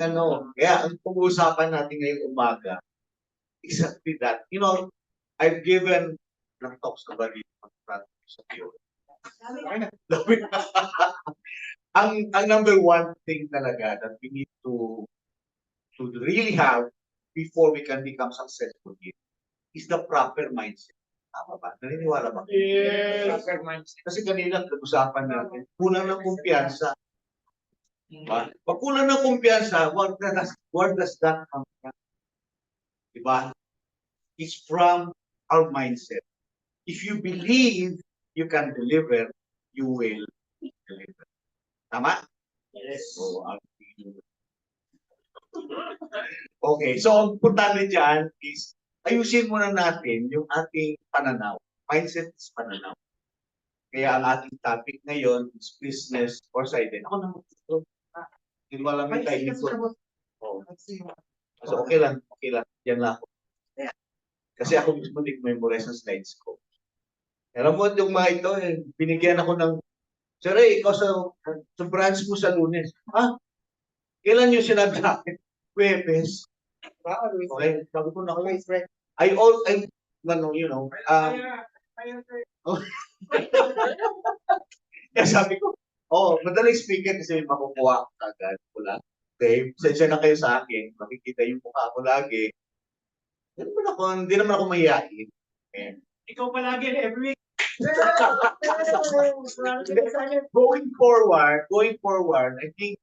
Kaya ang pag-uusapan natin ngayong umaga, exactly that. I've given ng talks na ba dito sa field. ang number one thing talaga that we need to really have before we can become successful here is the proper mindset. Tama ba? Naniniwala ba? Yes. Proper mindset. Kasi kanina nag-usapan natin, kulang ng kumpiyansa. Diba? Pag kulang ng kumpiyansa, where does that come from? Diba? It's from our mindset. If you believe you can deliver, you will deliver. Tama? Yes. So, okay, so ang importante dyan is ayusin muna natin yung ating pananaw. Mindset is pananaw. Kaya ang ating topic ngayon is business or side. Ako na mag-ito. Hindi mo alam yung timing ko. Oh. So, okay lang. Yan lang ako. Kasi ako mismo nag-memorize ng slides ko. Alam mo, yung mga ito, binigyan ako ng, Sir Ray, ikaw sa branch mo sa Lunes. Kailan yung sinabi sa akin? Huwebes. Okay, sabi ko na ako. Kaya sabi ko, madaling speaker kasi makukuha ko agad. Okay, sensya na kayo sa akin. Makikita yung mukha ko lagi. Hindi naman ako mahihain. Okay. Ikaw palagi every week. Going forward, I think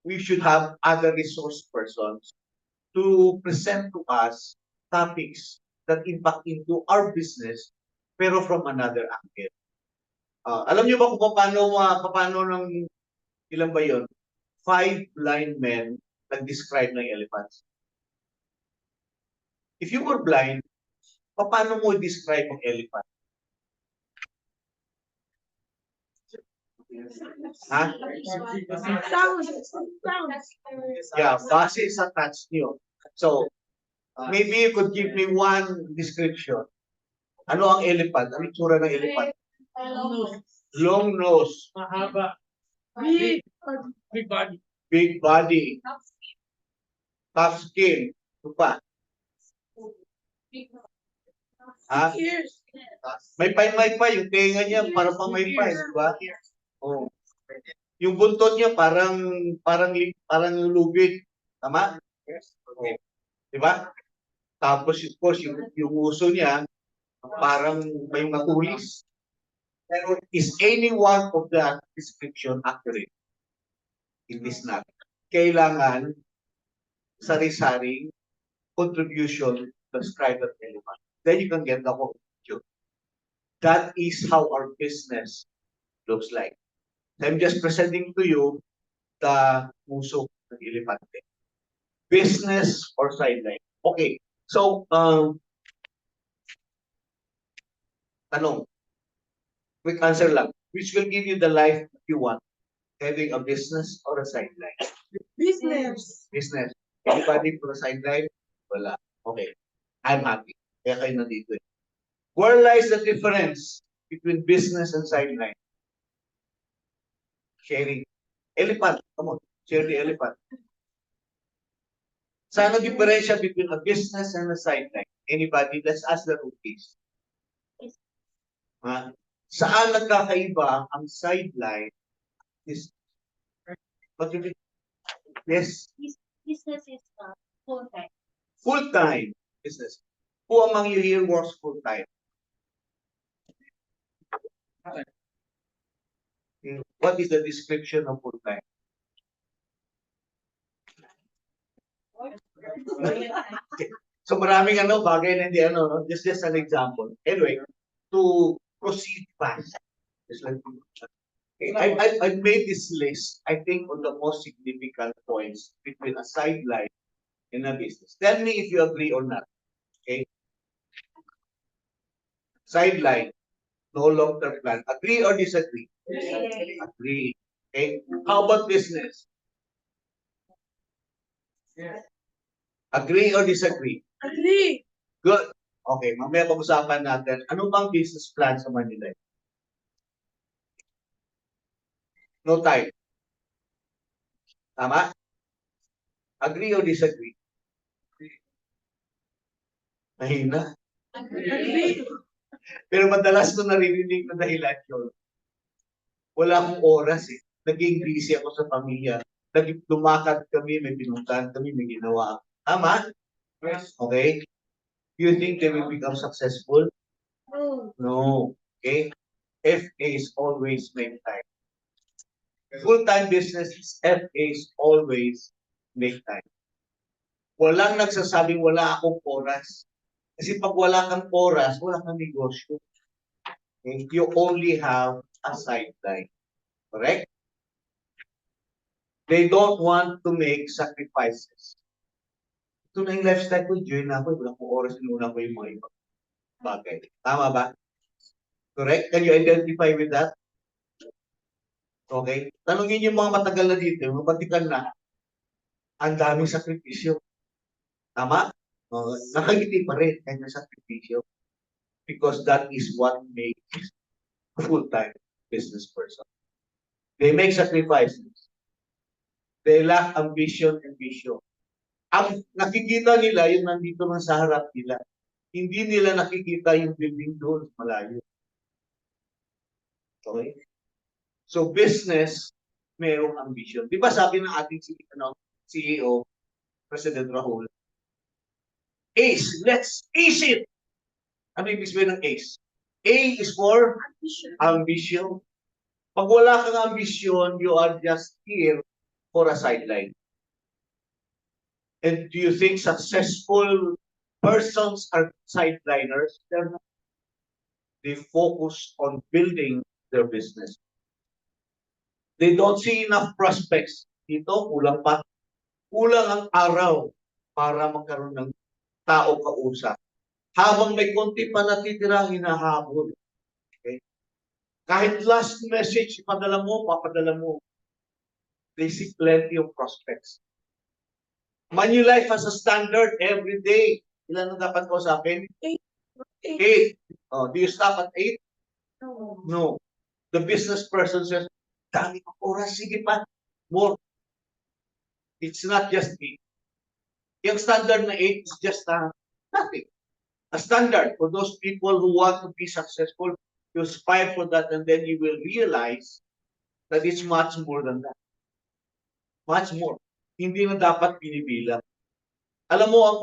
we should have other resource persons to present to us topics that impact into our business pero from another angle. Alam niyo ba kung paano ng ilan ba yon? 5 blind men nag-describe ng elephants. If you were blind, paano mo describe ang elephant? Ha? Yeah, base sa touch niyo. So, maybe you could give me one description. Ano ang elephant? Ano itsura ng elephant? Long nose. Mahaba. Big body. Big body. Tough skin. Ito pa. Ha? May pa yung tenga niya para pang may pa, di ba? Oh. Yung buntot niya parang lubid. Tama? Okay. Di ba? Tapos, of course, yung uso niya, parang may matulis. Pero is any one of that description accurate? It is not. Kailangan sari-saring contribution to describe that element. Then you can get the whole picture. That is how our business looks like. I'm just presenting to you the puso ng elefante. Business or sideline. Okay. So, tanong. Quick answer lang. Which will give you the life you want? Having a business or a sideline? Business. Business. Anybody for a sideline? Wala. Okay. I'm happy. Kaya kayo nandito. Where lies the difference between business and sideline? Sharing. Elephant. Come on. Share the elephant. Saan ang diferensya between a business and a sideline? Anybody? Let's ask the rookies. Saan nagkakaiba ang sideline? Yes. Business is full-time. Full-time business. Who among you here works full-time? What is the description of full-time? So maraming bagay na hindi just an example. Anyway, to proceed fast. Just like I've made this list, I think, on the most significant points between a sideline and a business. Tell me if you agree or not. Okay? Sideline, no long-term plan. Agree or disagree? Agree. Okay? How about business? Agree or disagree? Agree. Good. Okay, mamaya pag-usapan natin. Ano bang business plan sa Manila? No time. Tama? Agree or disagree? Mahina. Agree. Pero madalas ko naririnig na dahilan yun. Wala akong oras eh. Naging busy ako sa pamilya. Naging lumakad kami, may pinuntahan kami, may ginawa ako. Tama? Okay? You think they will become successful? Oh. No. Okay? FAs always make time. Full-time business, FAs always make time. Walang nagsasabing wala akong oras. Kasi pag wala kang oras, wala kang negosyo. Okay? You only have a sideline. Correct? They don't want to make sacrifices. Ito na yung lifestyle ko, join na ako, wala akong oras, inuna ko yung mga ibang bagay. Tama ba? Correct? Can you identify with that? Okay? Tanungin yung mga matagal na dito, yung mabatikan na, ang daming sakripisyo. Tama? Nakangiti pa rin kahit may sakripisyo. Because that is what makes a full-time business person. They make sacrifices. They lack ambition and vision. Ang nakikita nila, yung nandito lang sa harap nila. Hindi nila nakikita yung building doon malayo. Okay? So business, mayroong ambition. Di ba sabi ng ating CEO, President Rahul, ACE, let's ace it! Ano ibig sabihin ng ACE? A is for ambition. Pag wala kang ambition, you are just here for a sideline. And do you think successful persons are sideliners? They're not. They focus on building their business. They don't see enough prospects. Dito, kulang pa. Kulang ang araw para magkaroon ng tao kausap. Habang may konti pa natitira, hinahabol. Okay? Kahit last message, papadala mo. They see plenty of prospects. Manulife has a standard every day. Ilan ang dapat kausapin? 8. Oh, do you stop at 8? No. No. The business person says, dami ng oras, sige pa. More. It's not just 8. Yung standard na 8 is just nothing. A standard for those people who want to be successful. You aspire for that and then you will realize that it's much more than that. Much more. Hindi na dapat binibilang. Alam mo, ang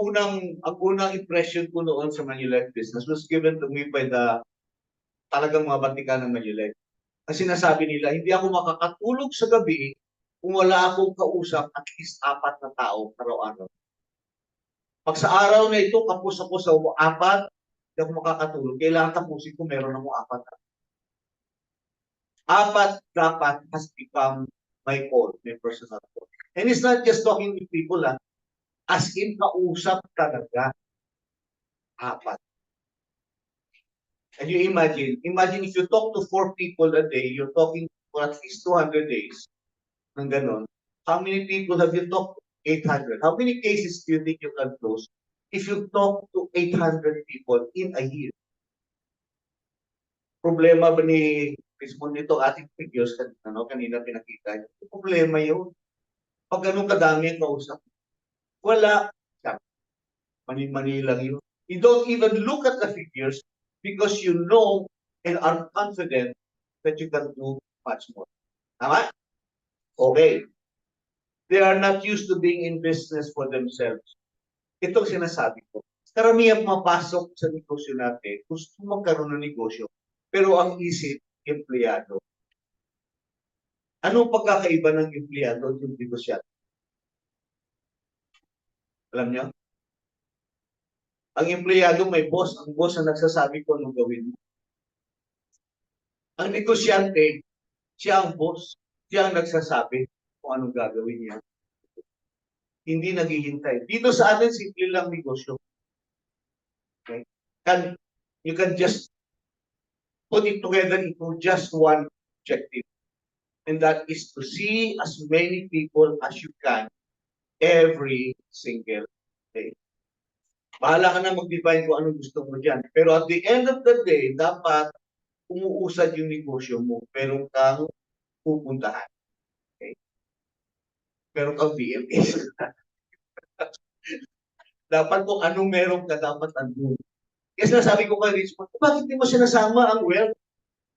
unang impression ko noon sa Manulife business was given to me by the talagang mga batikan ng Manulife. Ang sinasabi nila, hindi ako makakatulog sa gabi kung wala akong kausap at least 4 na tao araw-araw. Pag sa araw na ito, kapos ako sa 4, hindi ako makakatulog. Kailangan tapusin ko, meron ako 4. 4 dapat has become my call, my personal call. And it's not just talking to people, as in kausap talaga. 4. And you imagine if you talk to 4 people a day, you're talking for at least 200 days ng ganon. How many people have you talked to? 800. How many cases do you think you can close if you talk to 800 people in a year? Problema ba ni mismo nito ating figures kanina pinakita niyo? Problema yun. Pag ganun kadami ang kausap, wala. Mani-mani lang yun. You don't even look at the figures because you know and are confident that you can do much more. Tama? Okay. They are not used to being in business for themselves. Ito sinasabi ko. Karamihan mapasok sa negosyo natin, gusto magkaroon ng negosyo, pero ang isip, empleyado. Anong pagkakaiba ng empleyado at yung negosyante? Alam niyo? Ang empleyado may boss, ang boss ang nagsasabi ko anong gawin mo. Ang negosyante, siya ang boss, siya ang nagsasabi kung anong gagawin niya. Hindi naghihintay. Dito sa atin, simple lang negosyo. Okay? You can just put it together into just one objective. And that is to see as many people as you can every single day. Bahala ka na mag-define kung anong gusto mo dyan. Pero at the end of the day, dapat umuusad yung negosyo mo. Meron kang pupuntahan. Okay? Meron kang VMS. Dapat kung anong meron ka, dapat andun. Kasi nasabi ko kay Richmond, bakit di mo sinasama ang wealth,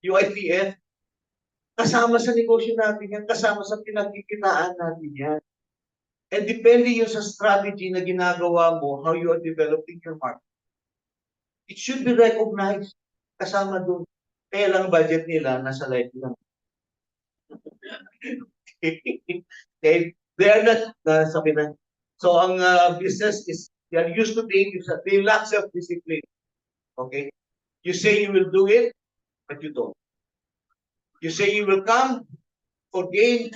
UITF? Kasama sa negosyo natin yan, kasama sa pinagkikitaan natin yan. And depende yun sa strategy na ginagawa mo, how you are developing your market. It should be recognized. Kasama doon. Kaya lang budget nila, nasa light lang. Okay? They are not, sabi na. So, ang business is, they are used to being, they lack self-discipline. Okay? You say you will do it, but you don't. You say you will come for gain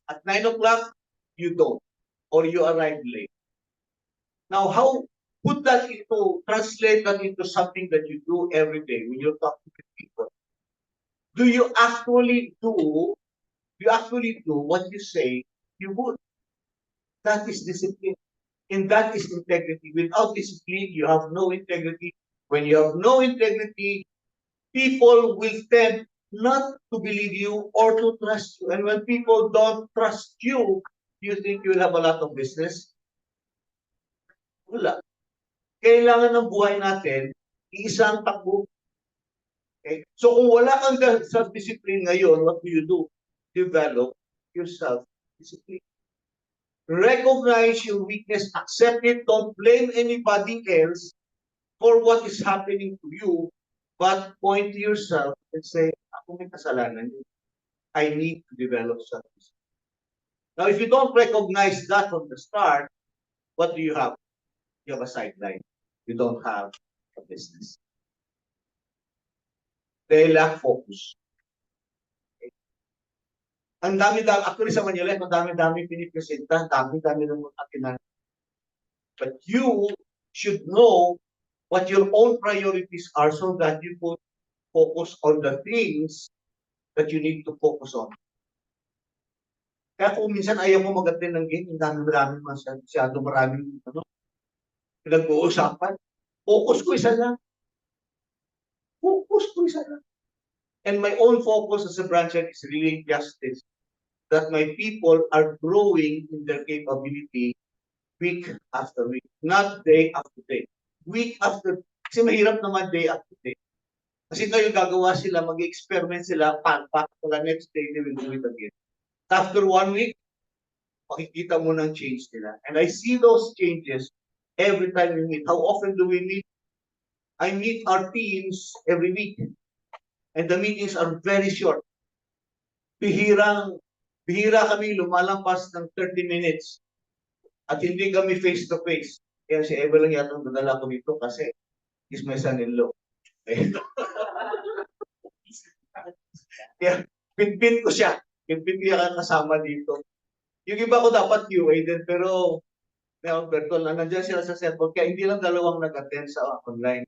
at 9 o'clock, you don't. Or you arrive late. Now, how put that into, translate that into something that you do every day when you're talking to people? Do you actually do what you say you would? That is discipline. And that is integrity. Without discipline, you have no integrity. When you have no integrity, people will tend not to believe you or to trust you. And when people don't trust you, you think you will have a lot of business? Wala. Kailangan ng buhay natin, iisang takbo. Okay? So kung wala kang self-discipline ngayon, what do you do? Develop your self-discipline. Recognize your weakness, accept it, don't blame anybody else for what is happening to you, but point to yourself and say, ako may kasalanan. I need to develop self-discipline. Now, if you don't recognize that from the start, what do you have? You have a sideline. You don't have a business. They lack focus. Okay. Ang dami-dami, actually sa Manila, ang dami-dami pinipresenta, dami-dami ng mga kinan. But you should know what your own priorities are so that you could focus on the things that you need to focus on. Kaya kung minsan ayaw mo mag-attend ng game, ang dami-dami masyado maraming pinag-uusapan. Focus ko isa lang. Focus ko isa lang. And my own focus as a branch head is really justice. That my people are growing in their capability week after week. Not day after day. Week after, kasi mahirap naman day after day. Kasi ngayon gagawa sila, mag-experiment sila, pala next day they will do it again. After 1 week, makikita mo ng change nila. And I see those changes every time we meet. How often do we meet? I meet our teams every week. And the meetings are very short. Bihira kami lumalampas ng 30 minutes. At hindi kami face-to-face. Kaya si Eva lang yata ang dadala ko dito kasi he's my son-in-law. Kaya pinpin ko siya. Pinpin ko siya kasama dito. Yung iba ko dapat QA din, pero virtual na nandiyan sila sa cellphone. Kaya hindi lang dalawang nag-attend sa online.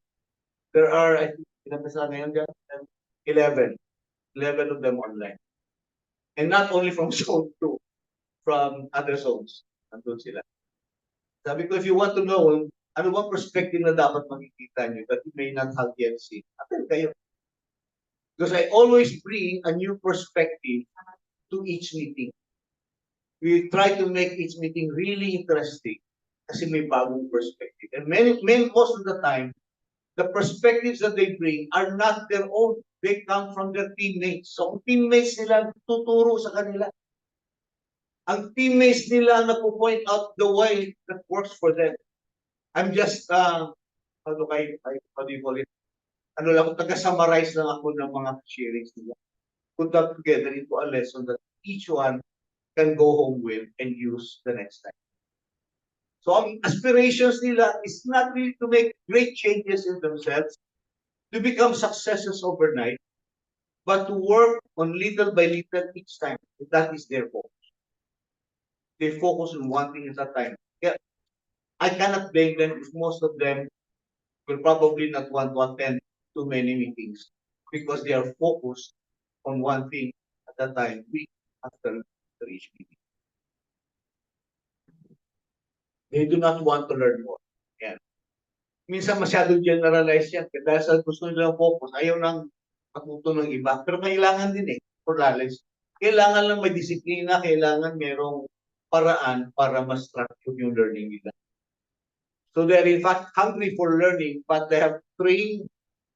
There are, I think, ilan na ngayon dyan? 11 of them online. And not only from zone 2, from other zones. Nandun sila. Sabi ko, if you want to know, ano bang perspective na dapat makikita nyo that you may not have yet seen? Attend kayo. Because I always bring a new perspective to each meeting. We try to make each meeting really interesting kasi may bagong perspective. And most of the time, the perspectives that they bring are not their own. They come from their teammates. So, ang teammates nila tuturo sa kanila. Ang teammates nila na-point out the way that works for them. I'm just, how do you call it? Ano lang, taga-summarize lang ako ng mga sharings nila. Put that together into a lesson that each one can go home with and use the next time. So, ang aspirations nila is not really to make great changes in themselves, to become successes overnight, but to work on little by little each time. That is their focus. They focus on one thing at a time. Kaya, I cannot blame them if most of them will probably not want to attend too many meetings because they are focused on one thing at a time, week after each meeting. They do not want to learn more. Yan. Minsan masyadong generalize yan. Dahil sa gusto nilang focus, ayaw nang matuto ng iba. Pero kailangan din for knowledge. Kailangan lang may disiplina, kailangan merong paraan para mas structure yung learning nila. So they're in fact hungry for learning, but they have trained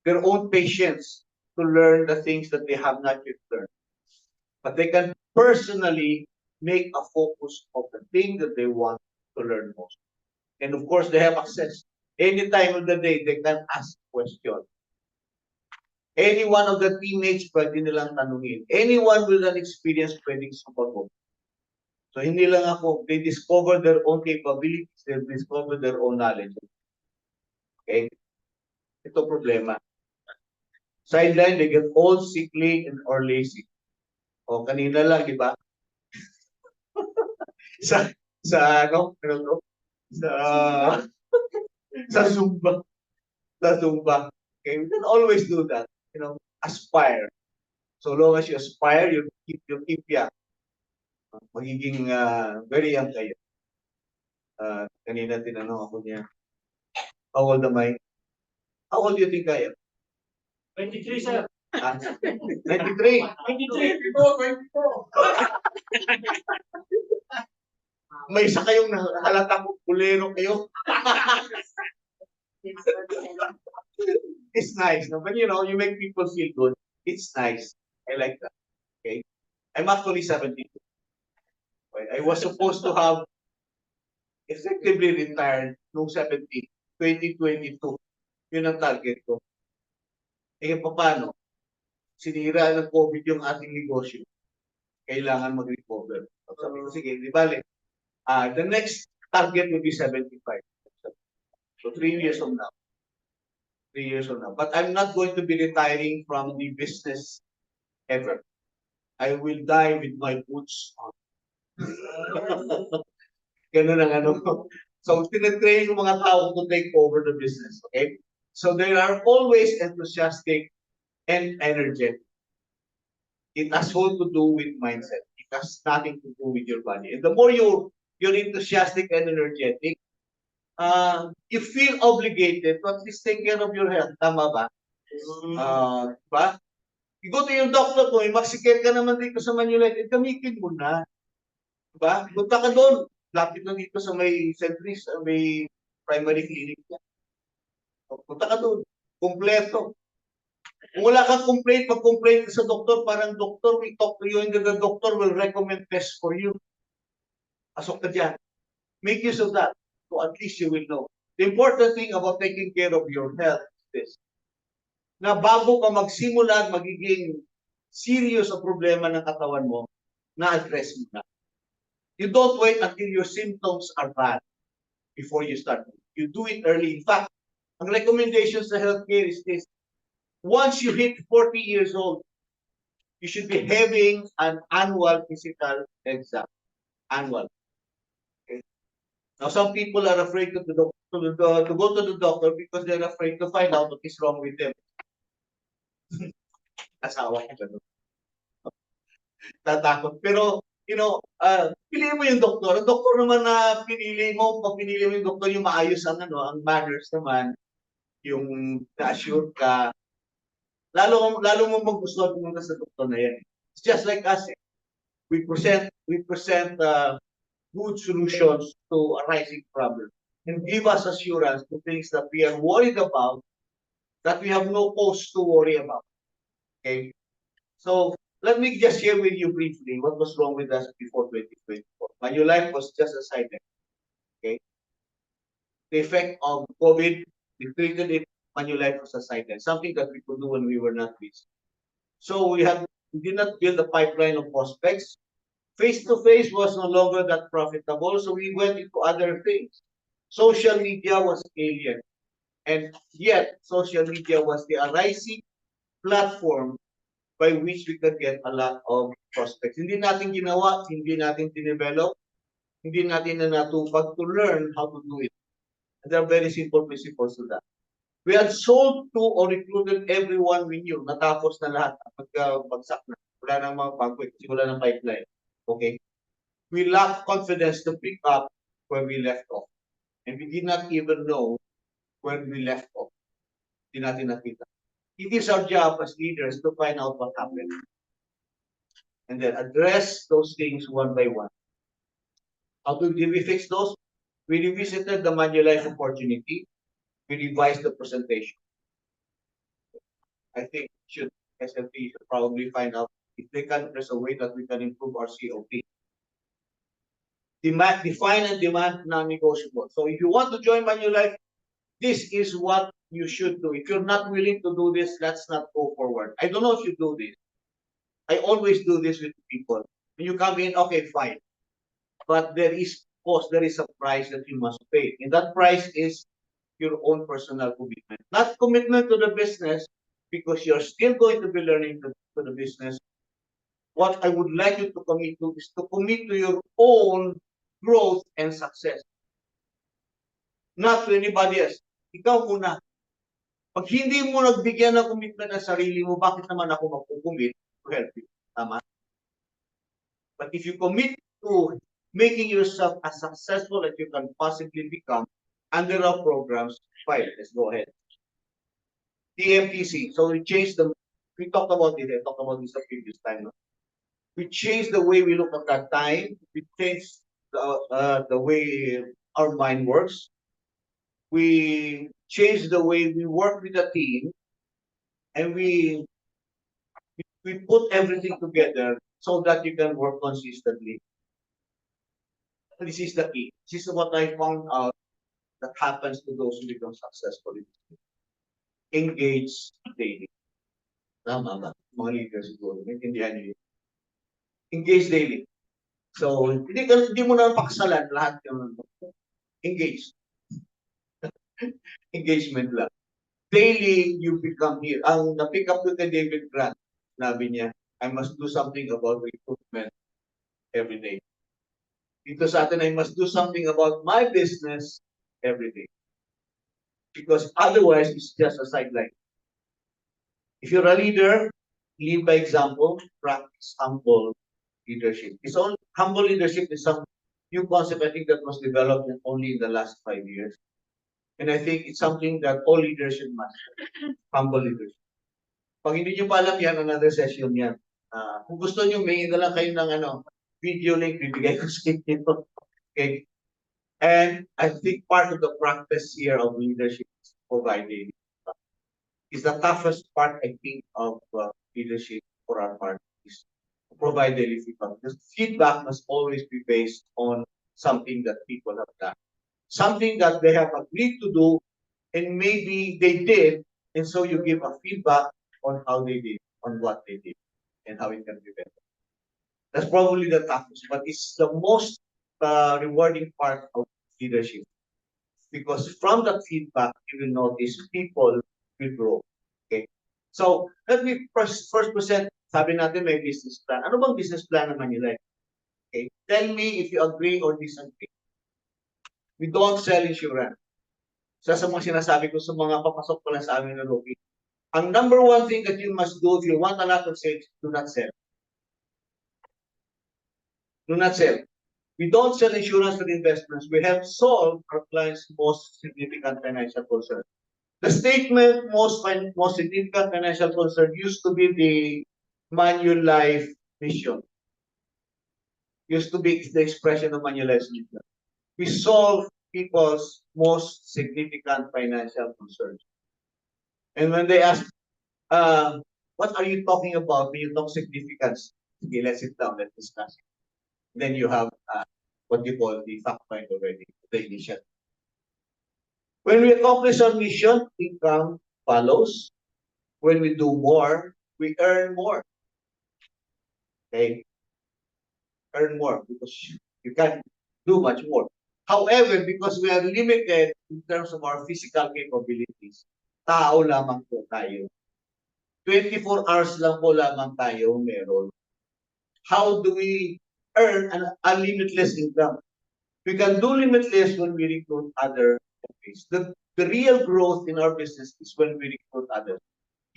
their own patience to learn the things that they have not yet learned. But they can personally make a focus of the thing that they want to learn most. And of course, they have access. Any time of the day, they can ask questions. Any one of the teammates pwede nilang tanungin. Anyone with an experience pwedeng sumagot. So hindi lang ako, they discover their own capabilities, they discover their own knowledge. Okay? Ito problema. Sideline, they get old, sickly, or lazy. O kanina lang, di ba? Ano to? Sa Zumba. Sa Zumba. Okay, we can always do that. Aspire. So long as you aspire, you keep young. Magiging very young kayo. Kanina tinanong ako niya, how old am I? How old do you think I am? 23, sir. 93. 23. 24. May isa kayong halata ko, kulero kayo. It's nice, no? But you make people feel good. It's nice. I like that. Okay? I'm actually 72. I was supposed to have effectively retired noong 2022. Yun ang target ko. Paano? Sinira ng COVID yung ating negosyo. Kailangan mag-recover. Sabi ko, sige, di bale. The next target will be 75. So 3 years from now. 3 years from now. But I'm not going to be retiring from the business ever. I will die with my boots on. Ganun ang ano. So, tinitrain yung mga tao to take over the business. Okay? So, they are always enthusiastic and energetic. It has all to do with mindset. It has nothing to do with your body. And the more you're enthusiastic and energetic, you feel obligated to at least take care of your health. Tama ba? Diba? You go to your doctor kung magsikit ka naman dito sa Manulite, gamitin mo na. Diba? Punta ka doon. Lapit na dito sa may Centris, sa may primary clinic niya. Punta ka doon. Kompleto. Kung wala kang complaint, mag-complaint ka sa doktor, parang doktor, we talk to you and the doctor will recommend tests for you. Pasok ka dyan. Make use of that. So at least you will know. The important thing about taking care of your health is this. Na bago ka magsimula at magiging serious ang problema ng katawan mo, na-address mo na. You don't wait until your symptoms are bad before you start. You do it early. In fact, ang recommendation sa healthcare is this. Once you hit 40 years old, you should be having an annual physical exam. Annual. Okay? Now, some people are afraid to go to the doctor because they're afraid to find out what is wrong with them. Asawa ko ganun. Tatakot. Pero, piliin mo yung doktor. Ang doktor naman na pinili mo, pag pinili mo yung doktor, yung maayos ang manners naman, yung na-assure ka, lalo mo magustuhan pumunta sa doktor na yan. It's just like us. We present good solutions to arising problems and give us assurance to things that we are worried about that we have no cause to worry about. Okay? So, let me just share with you briefly what was wrong with us before 2024. Manulife was just a side effect. Okay? The effect of COVID, we treated it, Manulife was a side effect, something that we could do when we were not busy. So we did not build a pipeline of prospects. Face-to-face was no longer that profitable, so we went into other things. Social media was alien. And yet, social media was the arising platform by which we could get a lot of prospects. Hindi natin ginawa, hindi natin dinevelop, hindi natin na natupag to learn how to do it. And there are very simple principles to that. We had sold to or recruited everyone we knew. Natapos na lahat. Pagkabagsak na. Wala nang mga pagwit kasi wala nang pipeline. Okay? We lacked confidence to pick up where we left off. And we did not even know where we left off. Hindi natin nakita. It is our job as leaders to find out what happened. And then address those things one by one. How did we fix those? We revisited the Manulife opportunity. We revised the presentation. I think SLP should probably find out if there's a way that we can improve our COP. Define and demand non-negotiable. So if you want to join Manulife, this is what you should do. If you're not willing to do this, let's not go forward. I don't know if you do this. I always do this with people. When you come in, okay, fine. But there is cost, there is a price that you must pay. And that price is your own personal commitment. Not commitment to the business, because you're still going to be learning to the business. What I would like you to commit to is to commit to your own growth and success. Not to anybody else. Ikaw muna. Pag hindi mo nagbigyan ng commitment ng sarili mo, bakit naman ako magkukumit to help you? Tama? But if you commit to making yourself as successful as you can possibly become under our programs, fine, let's go ahead. TMTC. So we talked about it, I talked about this the previous time. No? We changed the way we look at that time. We changed the way our mind works. We changed the way we work with the team, and we put everything together so that you can work consistently. This is the key. This is what I found out that happens to those who become successful. Engage daily. Tama ba? Mga leaders siguro. Maintindihan niyo. Engage daily. So, hindi mo na pakasalan lahat yung engage. Engagement lang. Daily, you become here. Ang na-pick up ko kay David Grant, sabi niya, I must do something about recruitment every day. Dito sa atin, I must do something about my business every day. Because otherwise, it's just a sideline. If you're a leader, lead by example, practice humble leadership. Humble leadership is some new concept, I think, that was developed only in the last 5 years. And I think it's something that all leaders should master. Humble leadership. Pag hindi nyo pa alam yan, another session yan. Kung gusto nyo, may na lang kayo ng video link, bibigay ko sa inyo. Okay? And I think part of the practice here of leadership is providing. Is the toughest part, I think, of leadership for our part is to provide daily feedback. Because feedback must always be based on something that people have done. Something that they have agreed to do, and maybe they did, and so you give a feedback on how they did, on what they did, and how it can be better. That's probably the toughest, but it's the most rewarding part of leadership. Because from that feedback, you will notice people will grow. Okay? So, let me first present, sabi natin may business plan. Ano bang business plan naman nila? Okay? Tell me if you agree or disagree. We don't sell insurance. Sa mga sinasabi ko sa mga papasok pa lang sa amin na lobby. Ang number one thing that you must do if you want a lot of sales, do not sell. Do not sell. We don't sell insurance or investments. We help solve our clients' most significant financial concern. The statement most significant financial concern used to be the Manulife mission. Used to be the expression of Manulife's mission. We solve people's most significant financial concerns. And when they ask, what are you talking about when you talk significance? Okay, let's sit down, let's discuss it. Then you have what you call the fact find already, the initiative. When we accomplish our mission, income follows. When we do more, we earn more. Okay? Earn more because you can do much more. However, because we are limited in terms of our physical capabilities, tao lamang po tayo. 24 hours lang po lamang tayo meron. How do we earn a limitless income? We can do limitless when we recruit other employees. The real growth in our business is when we recruit others.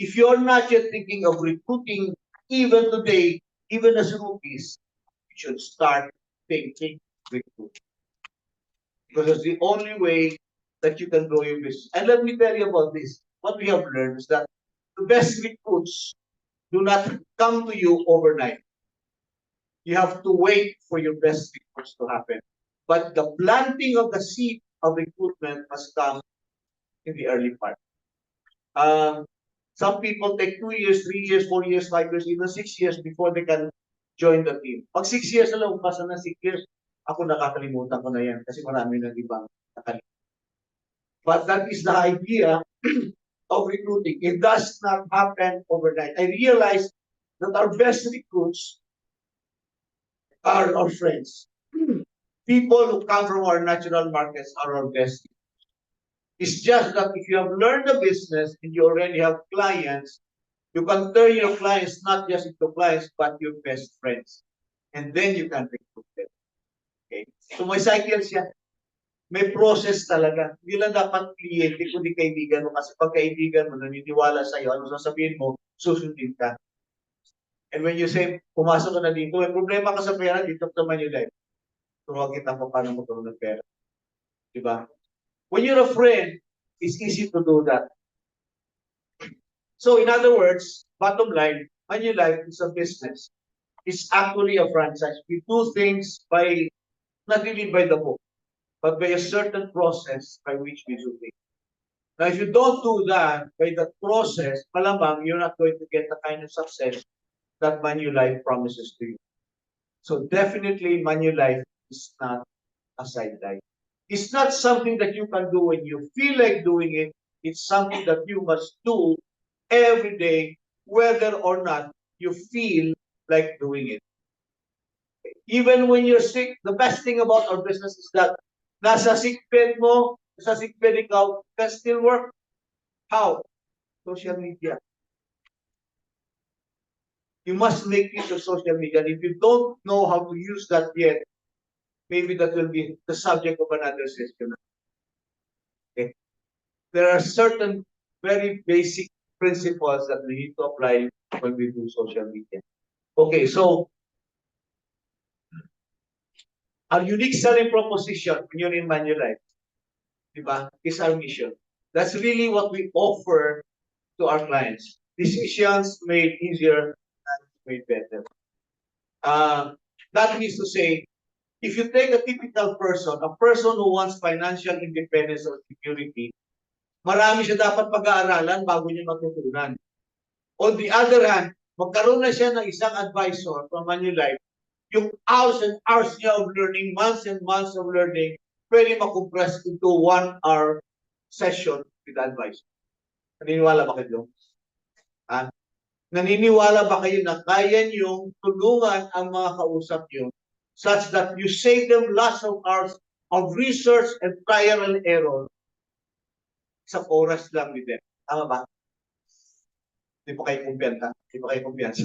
If you're not yet thinking of recruiting, even today, even as rookies, you should start thinking recruit. Because it's the only way that you can grow your business. And let me tell you about this. What we have learned is that the best recruits do not come to you overnight. You have to wait for your best recruits to happen. But the planting of the seed of recruitment must come in the early part. Some people take 2 years, 3 years, 4 years, 5 years, even 6 years before they can join the team. Pag 6 years na lang, pasa na 6 years, ako nakakalimutan ko na yan kasi marami ng ibang nakalimutan. But that is the idea of recruiting. It does not happen overnight. I realize that our best recruits are our friends. People who come from our natural markets are our best. It's just that if you have learned the business and you already have clients, you can turn your clients not just into clients, but your best friends. And then you can recruit them. Okay? So may cycle siya. May process talaga. Hindi lang dapat kliyente, kundi kaibigan mo. Kasi pag kaibigan mo, naniniwala sa'yo, ano sasabihin mo, susundin ka. And when you say, pumasok ka na dito, may problema ka sa pera, dito naman yung life. Turuan kita pa paano magkaroon ng pera. Diba? When you're a friend, it's easy to do that. So in other words, bottom line, Manulife is a business. It's actually a franchise. We do things by, not really by the book, but by a certain process by which we do things. Now, if you don't do that, by that process, malamang you're not going to get the kind of success that Manulife promises to you. So definitely, Manulife is not a sideline. It's not something that you can do when you feel like doing it. It's something that you must do every day, whether or not you feel like doing it. Even when you're sick, the best thing about our business is that nasa sick bed mo, nasa sick bed ikaw, can still work. How? Social media. You must make use of social media. And if you don't know how to use that yet, maybe that will be the subject of another session. Okay. There are certain very basic principles that we need to apply when we do social media. Okay, so our unique selling proposition when you're in Manulife, diba, is our mission. That's really what we offer to our clients. Decisions made easier and made better. That means to say, if you take a typical person, a person who wants financial independence or security, marami siya dapat pag-aaralan bago niya matutunan. On the other hand, magkaroon na siya ng isang advisor from Manulife, yung hours and hours niya of learning, months and months of learning, pwede makompress into 1 hour session with the advisor. Naniniwala ba kayo? Ha? Naniniwala ba kayo na kaya niyong tulungan ang mga kausap niyo such that you save them lots of hours of research and trial and error sa oras lang with them? Tama ba? Hindi pa kayo kumpiyansa. Hindi pa kayo kumpiyansa.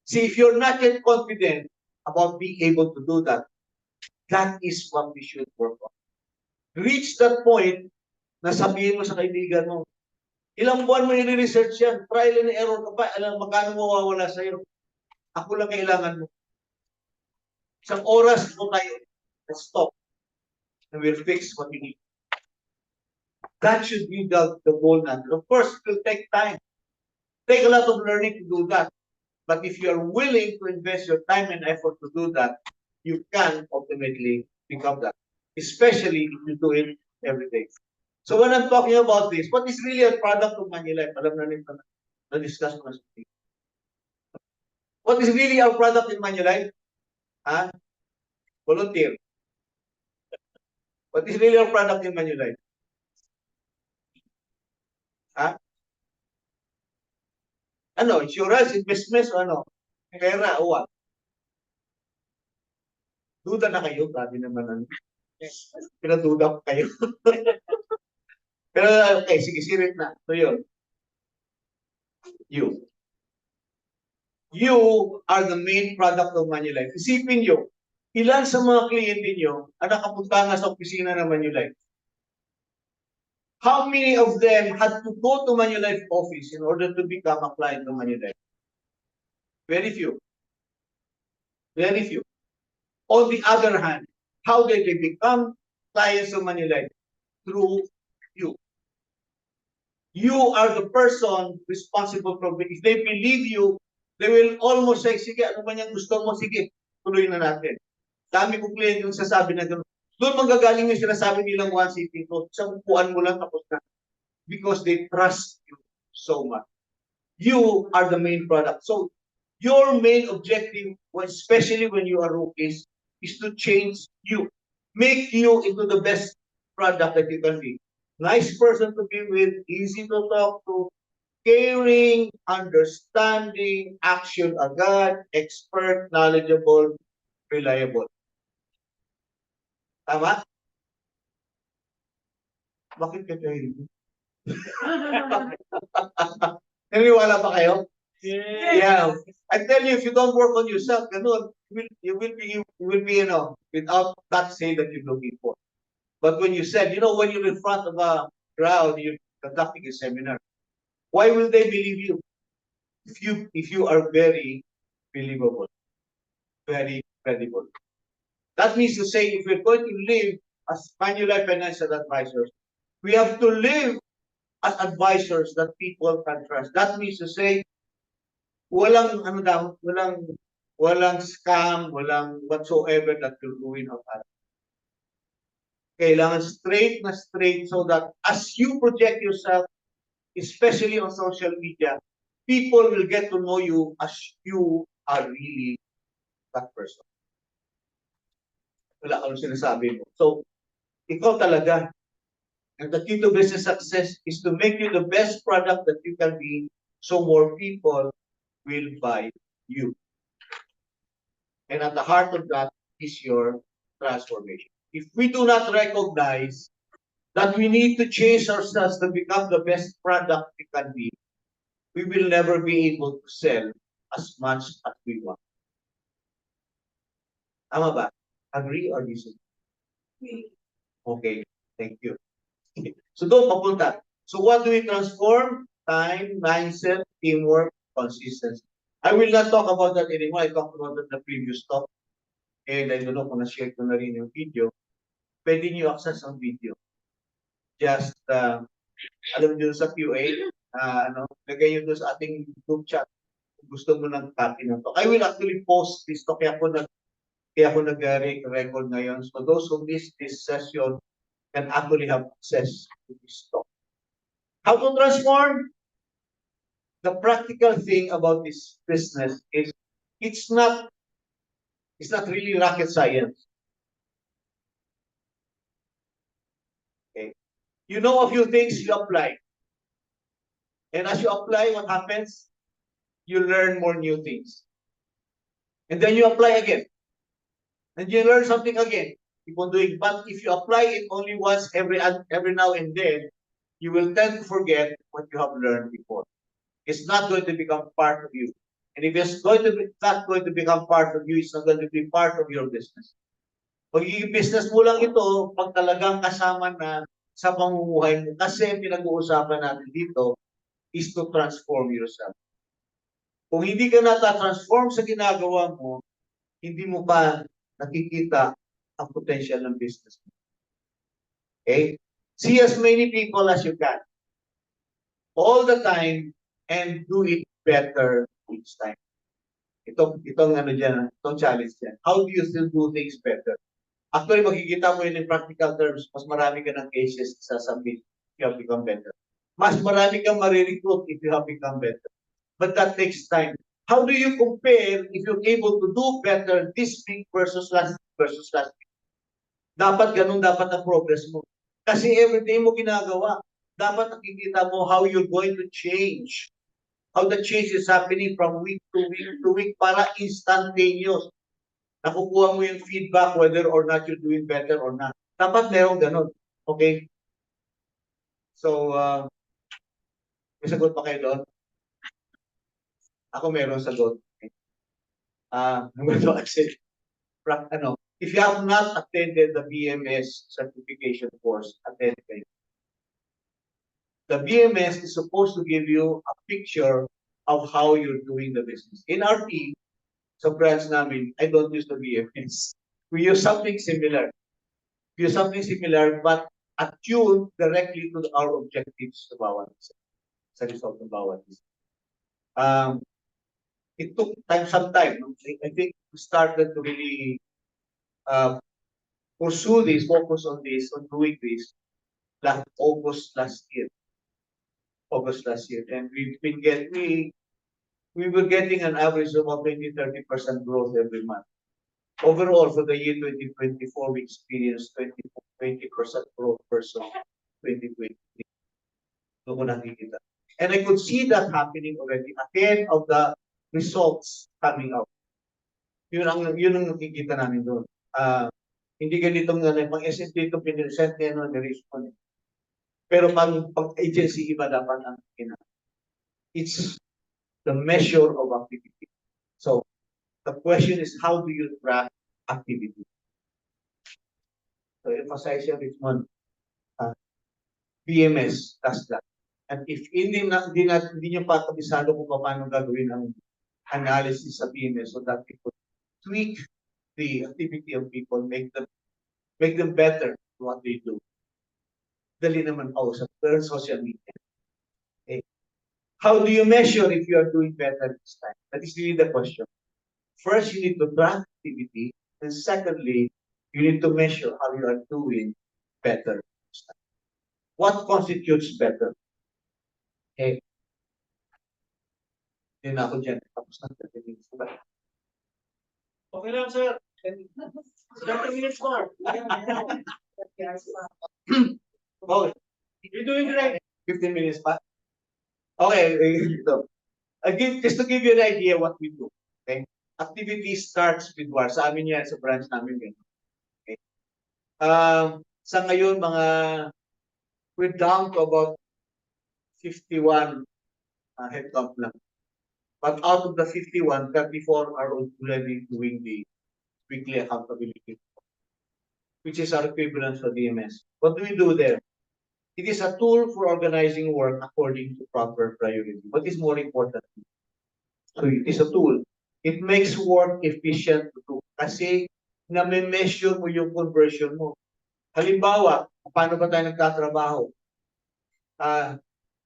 See, if you're not yet confident about being able to do that, that is what we should work on. Reach that point na sabihin mo sa kaibigan mo, ilang buwan mo i-research yan, trial and error ka pa, alam magkano mawawala sa'yo. Ako lang kailangan mo. Isang oras mo tayo, let's stop, and we'll fix what we need. That should be the goal natin. Of course, it will take time. Take a lot of learning to do that. But if you are willing to invest your time and effort to do that, you can ultimately become that. Especially if you do it every day. So when I'm talking about this, what is really a product of Manulife? Alam na rin na-discuss ko na sa team. What is really our product in Manulife? Ha? Volunteer. What is really our product in Manulife? Ha? Ano? Insurance, investments, o ano? Pera, o what? Duda na kayo, grabe naman ano. Pinaduda ko kayo. Pero okay, sige, sirit na. So yun. You. You are the main product of Manulife. Isipin nyo, ilan sa mga kliyente nyo ang nakapunta nga sa opisina ng Manulife? How many of them had to go to Manulife office in order to become a client of Manulife? Very few. Very few. On the other hand, how did they become clients of Manulife? Through you. You are the person responsible for it. If they believe you, they will almost say, sige, ano ba niyang gusto mo? Sige, tuloy na natin. Dami kong kliyente yung sasabi na gano'n. Doon manggagaling yung sinasabi nilang one city to. Sa upuan mo lang tapos na. Because they trust you so much. You are the main product. So, your main objective, especially when you are rookies, is to change you. Make you into the best product that you can be. Nice person to be with, easy to talk to, caring, understanding, action agad, expert, knowledgeable, reliable. Tama? Bakit ka kayo? Naniniwala ba kayo? Yeah. I tell you, if you don't work on yourself, ganun, you will be, without that say that you're looking for. But when you said, when you're in front of a crowd, you're conducting a seminar, why will they believe you? If you are very believable, very credible. That means to say, if we're going to live as Manulife Financial Advisors, we have to live as advisors that people can trust. That means to say, walang scam, walang whatsoever that will ruin our life. Kailangan straight na straight so that as you project yourself, especially on social media, people will get to know you as you are really that person. Wala kang sinasabi mo. So, ikaw talaga. And the key to business success is to make you the best product that you can be so more people will buy you. And at the heart of that is your transformation. If we do not recognize that we need to change ourselves to become the best product we can be, we will never be able to sell as much as we want. Tama ba? Agree or disagree? Okay, thank you. So doon papunta. So what do we transform? Time, mindset, teamwork, consistency. I will not talk about that anymore. I talked about that in the previous talk. And I don't know kung na-share ko na rin yung video. Pwede niyo access ang video. Just, alam niyo sa QA, lagay niyo doon sa ating group chat. Kung gusto mo ng copy ng talk. I will actually post this talk. Kaya ako nag-record ngayon. So those who miss this session can actually have access to this talk. How to transform? The practical thing about this business is it's not really rocket science. Okay. You know a few things, you apply. And as you apply, what happens? You learn more new things. And then you apply again. And you learn something again. Keep on doing. But if you apply it only once every now and then, you will tend to forget what you have learned before. It's not going to become part of you. And if it's not going to become part of you, it's not going to be part of your business. Pagiging business mo lang ito, pag talagang kasama na sa pamumuhay mo, kasi pinag-uusapan natin dito is to transform yourself. Kung hindi ka nata-transform sa ginagawa mo, hindi mo pa nakikita ang potential ng business mo. Okay? See as many people as you can. All the time, and do it better each time. Itong challenge dyan. How do you still do things better? Actually, makikita mo yun in practical terms, mas marami ka ng cases sa submit if you have become better. Mas marami kang marirecruit if you have become better. But that takes time. How do you compare if you're able to do better this week versus last week? Dapat ganun dapat ang progress mo. Kasi everyday mo ginagawa. Dapat nakikita mo how you're going to change. How the change is happening from week to week para instantaneous. Nakukuha mo yung feedback whether or not you're doing better or not. Dapat meron ganun. Okay? So, may sagot pa kayo doon? Ako meron sagot. Number 2, if you have not attended the BMS certification course, attend it. The BMS is supposed to give you a picture of how you're doing the business. In our team, sa branch namin, I don't use the BMS. We use something similar. But attuned directly to our objectives sa result ng bawat isa. It took some time. I think we started to really pursue this, focus on this, on doing this, August last year. August last year. And we were getting an average of about 20-30% growth every month. Overall, for the year 2024, we experienced 20% growth versus 2023. Doon ko nakikita. And I could see that happening already ahead of the results coming out. Yun ang nakikita namin doon. Hindi ganitong pang SNP ito pinresent niya no, ni pero pang agency iba dapat ang it's the measure of activity. So the question is, how do you track activity? So emphasize here, Richmond, PMS does that. And if hindi nyo pa kabisado kung paano gagawin ang analysis sa PMS so that people tweak the activity of people, make them better at what they do. Dali naman sa social media. Okay. How do you measure if you are doing better this time? That is really the question. First, you need to track activity, and secondly, you need to measure how you are doing better this time. What constitutes better? Okay. Hindi na ako dyan. Tapos na 30 minutes. Okay lang, sir. 30 minutes more. Okay. You're doing great. 15 minutes pa? Okay. Again, just to give you an idea what we do. Okay? Activity starts with WAR. Sa amin yan, sa branch namin yan. Okay? Sa ngayon, we're down to about 51 headcount lang. But out of the 51, 34 are already doing the weekly accountability, which is our equivalent for DMS. What do we do there? It is a tool for organizing work according to proper priority. What is more important? So it is a tool. It makes work efficient to kasi na-measure mo yung conversion mo. Halimbawa, paano ba tayo nagtatrabaho?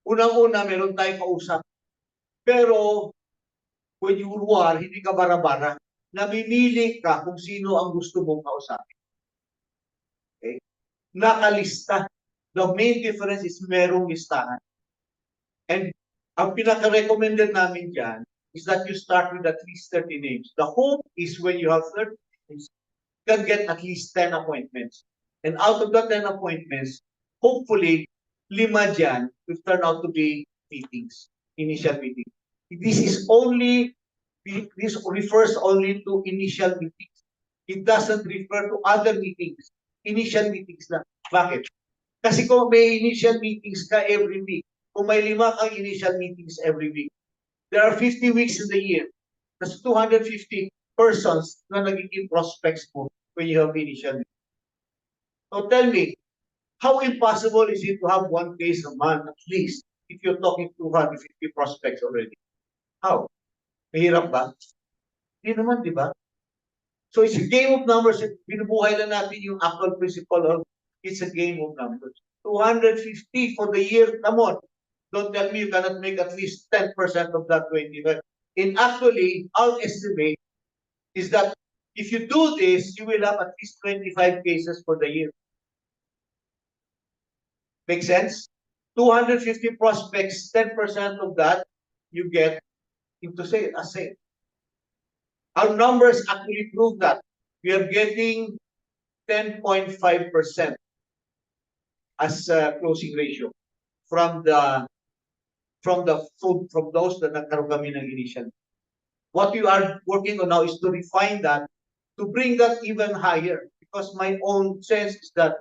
Unang-una, meron tayong kausap. Pero, when you war, hindi ka bara-bara. Namimili ka kung sino ang gusto mong kausapin. Okay? Nakalista. The main difference is merong listahan. And ang pinaka-recommended namin dyan is that you start with at least 30 names. The hope is when you have 30 names, you can get at least 10 appointments. And out of the 10 appointments, hopefully, 5 dyan will turn out to be meetings, initial meetings. This refers only to initial meetings. It doesn't refer to other meetings. Initial meetings lang. Bakit? Kasi kung may initial meetings ka every week, kung may 5 kang initial meetings every week, there are 50 weeks in the year. That's 250 persons na nagiging prospects mo when you have initial meetings. So tell me, how impossible is it to have one case a month at least if you're talking 250 prospects already? How? Mahirap ba? Hindi naman, di ba? So it's a game of numbers. Binubuhay lang natin yung actual principle of it's a game of numbers. 250 for the year, come on. Don't tell me you cannot make at least 10% of that 25. And actually, our estimate is that if you do this, you will have at least 25 cases for the year. Make sense? 250 prospects, 10% of that, you get into sale, as sale. Our numbers actually prove that. We are getting 10.5% as a closing ratio from those that nagkaroon kami ng initial. What we are working on now is to refine that, to bring that even higher. Because my own sense is that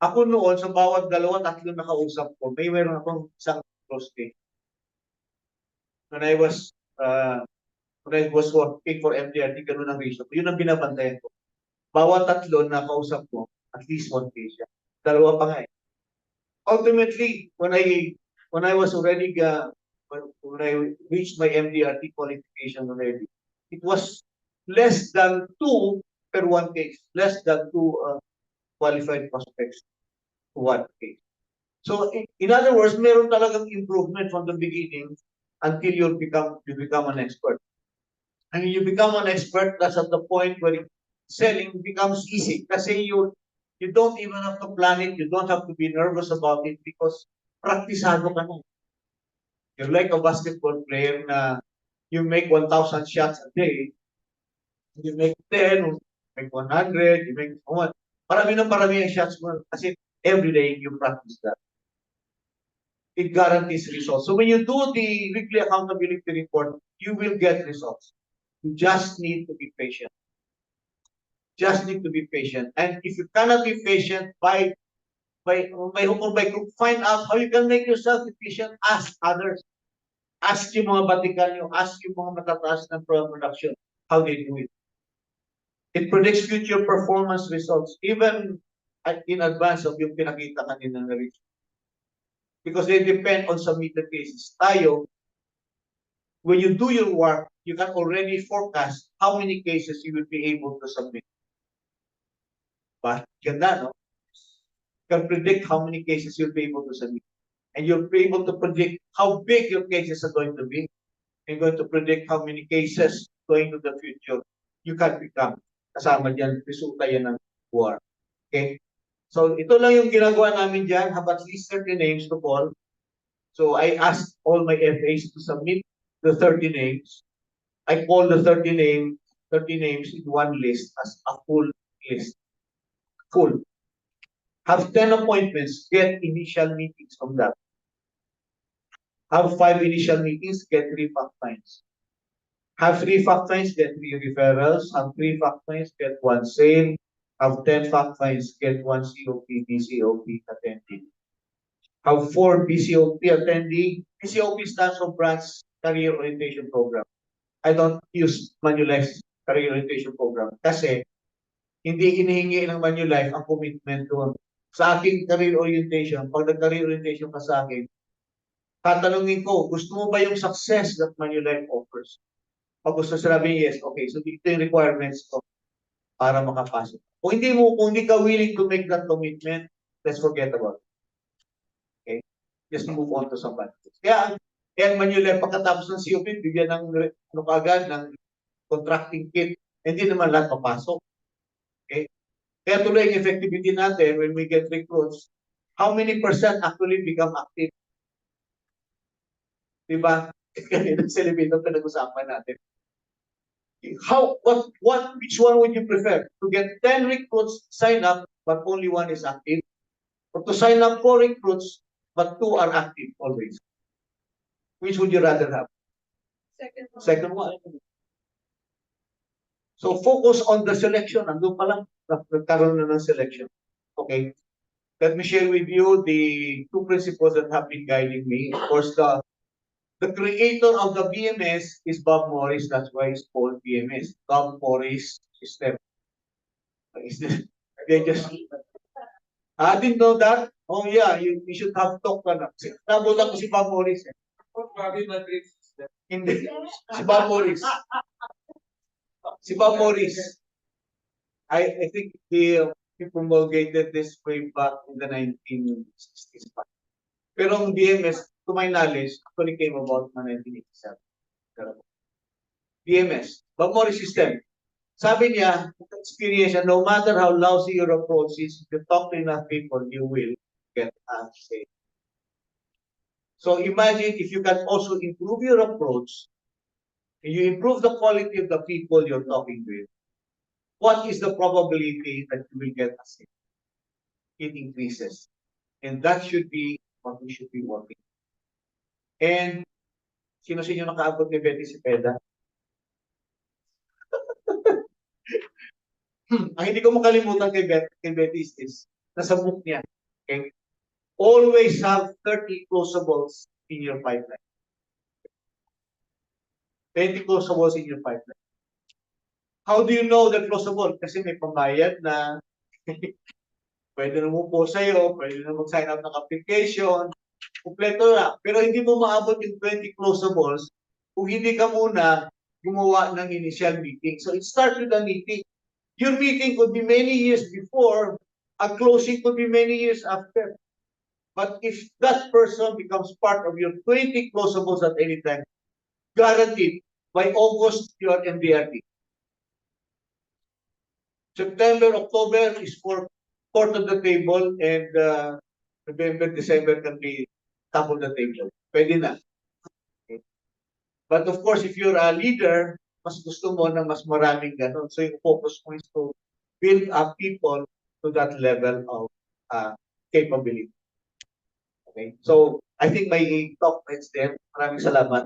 ako noon, sa bawat 2-3 na kausap ko, meron akong isang close case. When I was working for MDRT, ganun ang ratio. Yun ang binabantayan ko. Bawat 3 na kausap ko, at least 1 case yan. 2 pa nga eh. Ultimately, when I was already, when I reached my MDRT qualification already, it was less than 2 per 1 case. Less than 2 qualified prospects to 1 case. So, in other words, meron talagang improvement from the beginning until you become an expert. And you become an expert, that's at the point where selling becomes easy kasi you don't even have to plan it, you don't have to be nervous about it because praktisado ka na. You're like a basketball player na you make 1,000 shots a day, you make 10, you make 100, you make 1. Parami ng parami ang shots mo kasi every day you practice that. It guarantees results. So when you do the weekly accountability report, you will get results. You just need to be patient. Just need to be patient. And if you cannot be patient, by hook or by crook, find out how you can make yourself efficient. Ask others. Ask yung mga batikan nyo. Ask yung mga matataas ng production how they do it. It predicts future performance results even in advance of yung pinakita kanina na result. Because they depend on submitted cases. Tayo, when you do your work, you can already forecast how many cases you will be able to submit. But ganda, no? You can predict how many cases you'll be able to submit. And you'll be able to predict how big your cases are going to be. You're going to predict how many cases going to the future you can become. Kasama dyan, resulta yan ng war. Okay? So, ito lang yung ginagawa namin dyan. Have at least 30 names to call. So, I asked all my FAs to submit the 30 names. I call the 30 names in one list as a full list. Full. Have 10 appointments, get initial meetings from that. Have 5 initial meetings, get 3 fact finds. Have 3 fact finds, get 3 referrals. Have 3 fact finds, get 1 sale. Have 10 fact finds, get 1 COP, BCOP attendee. Have 4 BCOP attendee. BCOP stands for Branch Career Orientation Program. I don't use Manulife's Career Orientation Program kasi hindi hinihingi ng Manulife ang commitment doon. Sa aking career orientation, pag nag-career orientation ka sa akin, tatanungin ko, gusto mo ba yung success that Manulife offers? Pag gusto sabihin, yes, okay, so dito yung requirements ko para makapasok. Kung hindi ka willing to make that commitment, let's forget about it. Okay? Just move on to somebody. Kaya Manulife, pagkatapos ng COP, bigyan ng agad ng contracting kit, hindi naman lahat papasok. Okay? Kaya tuloy ang effectivity natin when we get recruits, how many percent actually become active? Diba? Kanina sa elevator pinag-usapan natin. Which one would you prefer? To get 10 recruits sign up, but only 1 is active? Or to sign up 4 recruits, but 2 are active always? Which would you rather have? Second one. So focus on the selection. Andun pa lang, nagkaroon na ng selection. Okay. Let me share with you the 2 principles that have been guiding me. Of course, the creator of the BMS is Bob Morris. That's why it's called BMS. Bob Morris System. They just... I didn't know that. Oh yeah, you should have talked na. Nabutan ko si Bob Morris. Hindi. Si Bob Morris. Si Bob Morris. I think he promulgated this way back in the 1960s. Pero ang BMS, to my knowledge, actually came about in 1987. BMS, Bob Morris System. Sabi niya, experience, no matter how lousy your approach is, if you talk to enough people, you will get a say. So imagine if you can also improve your approach, and you improve the quality of the people you're talking with, what is the probability that you will get a say? It increases. And that should be what we should be working. And sino sa inyo nakaabot ni Betty Cepeda? Ang hindi ko makalimutan kay Betty is nasa book niya. Okay? Always have 30 closables in your pipeline. 20 closables in your pipeline. How do you know the closable? Kasi may pambayad na pwede na po sa'yo, pwede na mag-sign up ng application, kumpleto na. Pero hindi mo maabot yung 20 closables kung hindi ka muna gumawa ng initial meeting. So it starts with a meeting. Your meeting could be many years before, a closing could be many years after. But if that person becomes part of your 20 closables at any time, guaranteed, by August, you are MDRT. September, October is for fourth of the table, and November, December can be top of the table. Pwede na. Okay. But of course, if you're a leader, mas gusto mo na mas maraming ganun. So yung focus mo is to build up people to that level of capability. Okay. So I think my talk ends there. Maraming salamat.